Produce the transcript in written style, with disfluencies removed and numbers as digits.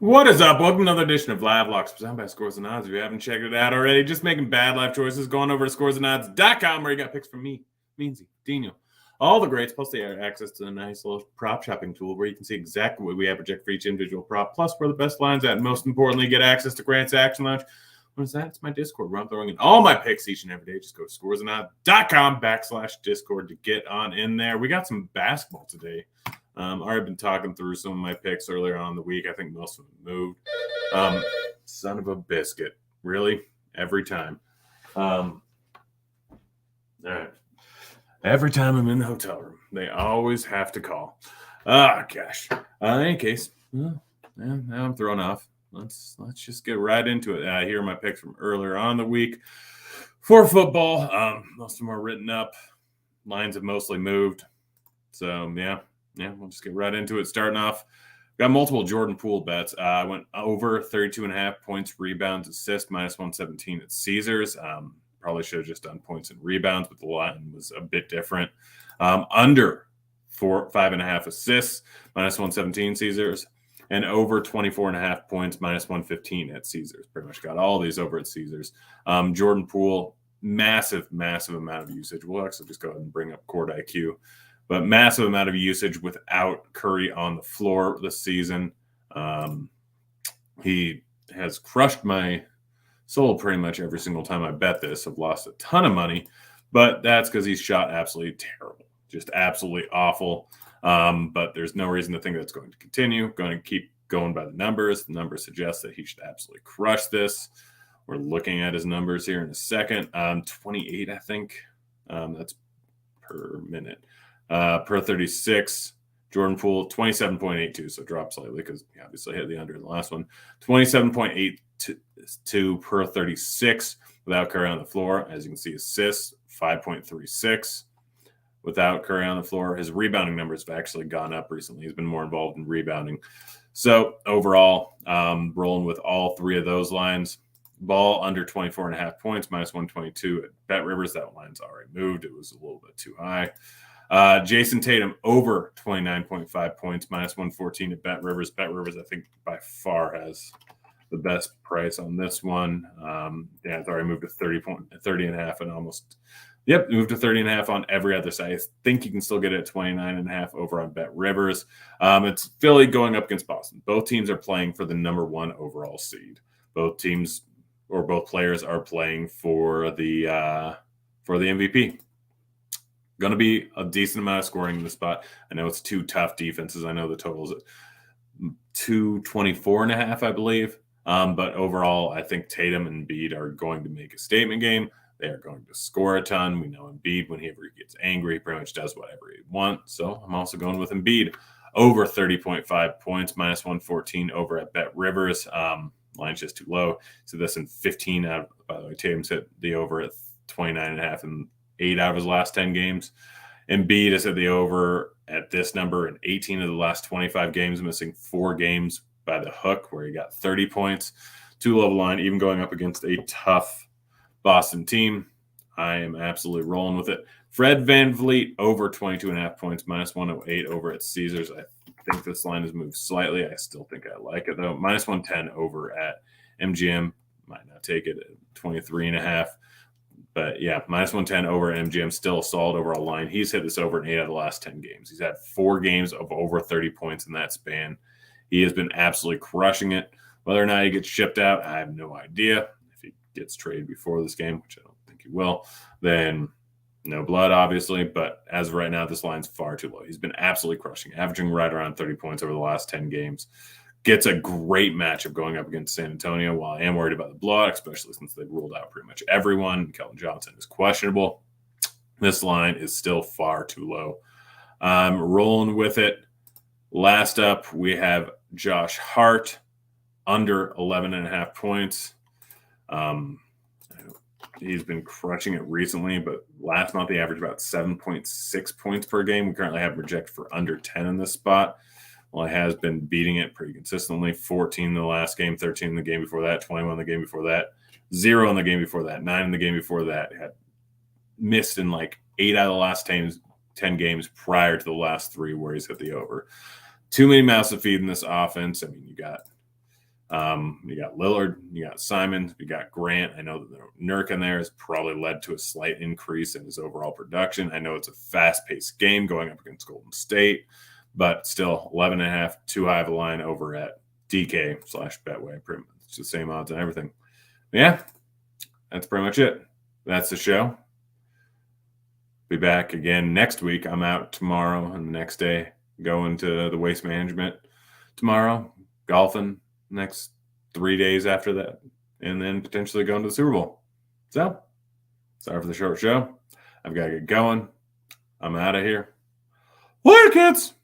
What is up? Welcome to another edition of Live Locks presented by Scores and Odds. If you haven't checked it out already, just making bad life choices, going over to scoresandodds.com where you got picks from me, Meansy, Dino, all the greats, plus they have access to a nice little prop shopping tool where you can see exactly what we have projected for each individual prop, plus where the best lines at, and most importantly, get access to Grant's Action Lounge. What is that? It's my Discord where I'm throwing in all my picks each and every day. Just go to scoresandodds.com/Discord to get on in there. We got some basketball today. I've been talking through some of my picks earlier on in the week. I think most of them moved. Son of a biscuit. Really? Every time. All right. Every time I'm in the hotel room, they always have to call. Gosh. In any case, now I'm thrown off. Let's just get right into it. Here are my picks from earlier on the week for football. Most of them are written up. Lines have mostly moved. So, yeah, we'll just get right into it. Starting off, got multiple Jordan Poole bets. I went over 32.5 points, rebounds, assists, -117 at Caesars. Probably should have just done points and rebounds, but the line was a bit different. Under 5.5 assists, -117 Caesars, and over 24.5 points, -115 at Caesars. Pretty much got all these over at Caesars. Jordan Poole, massive amount of usage. We'll actually just go ahead and bring up Court IQ. But massive amount of usage without Curry on the floor this season. He has crushed my soul pretty much every single time I bet this. I've lost a ton of money, but that's because he's shot absolutely terrible. Just absolutely awful. But there's no reason to think that's going to continue. Going to keep going by the numbers. The numbers suggest that he should absolutely crush this. We're looking at his numbers here in a second. 28, I think. That's per minute. Per 36, Jordan Poole, 27.82, so dropped slightly because he obviously hit the under in the last one. 27.82 per 36 without Curry on the floor. As you can see, assists, 5.36 without Curry on the floor. His rebounding numbers have actually gone up recently. He's been more involved in rebounding. So overall, rolling with all three of those lines. Ball under 24.5 points, -122 at Bet Rivers. That line's already moved. It was a little bit too high. Jason Tatum over 29.5 points, -114 at Bet Rivers. Bet Rivers, I think, by far has the best price on this one. It's already moved to 30.5 and almost. Yep, moved to 30.5 on every other side. I think you can still get it at 29.5 over on Bet Rivers. It's Philly going up against Boston. Both teams are playing for the number one overall seed. Both teams or both players are playing for the MVP. Going to be a decent amount of scoring in the spot. I know it's two tough defenses. I know the total is at 224.5, I believe. But overall, I think Tatum and Embiid are going to make a statement game. They are going to score a ton. We know Embiid, whenever he gets angry, he pretty much does whatever he wants. So I'm also going with Embiid over 30.5 points, -114 over at Bet Rivers. Line's just too low. So this in 15 out. By the way, Tatum's hit the over at 29.5 and 8 out of his last 10 games. Embiid has hit the over at this number in 18 of the last 25 games, missing 4 games by the hook where he got 30 points. Too low line, even going up against a tough Boston team. I am absolutely rolling with it. Fred VanVleet over 22.5 points, -108 over at Caesars. I think this line has moved slightly. I still think I like it, though. -110 over at MGM. Might not take it at 23.5. But yeah, -110 over at MGM, still a solid overall line. He's hit this over in 8 out of the last 10 games. He's had 4 games of over 30 points in that span. He has been absolutely crushing it. Whether or not he gets shipped out, I have no idea. If he gets traded before this game, which I don't think he will, then no blood, obviously. But as of right now, this line's far too low. He's been absolutely crushing, averaging right around 30 points over the last 10 games. Gets a great matchup going up against San Antonio. While I am worried about the blowout, especially since they've ruled out pretty much everyone. Keldon Johnson is questionable. This line is still far too low. I'm rolling with it. Last up, we have Josh Hart under 11.5 points. He's been crushing it recently, but last month he averaged about 7.6 points per game. We currently have projected for under 10 in this spot. Well, he has been beating it pretty consistently. 14 in the last game, 13 in the game before that, 21 in the game before that, 0 in the game before that, 9 in the game before that. Had missed in like 8 out of the last 10 games prior to the last 3 where he's hit the over. Too many mouths to feed in this offense. I mean, you got You got Lillard, you got Simons, you got Grant. I know that Nurk in there has probably led to a slight increase in his overall production. I know it's a fast-paced game going up against Golden State, but still 11.5, too high of a line over at DK/Betway. Pretty much the same odds and everything. Yeah, that's pretty much it. That's the show. Be back again next week. I'm out tomorrow and the next day going to the Waste Management tomorrow, golfing next 3 days after that, and then potentially going to the Super Bowl. So, sorry for the short show. I've got to get going. I'm out of here. Later, kids.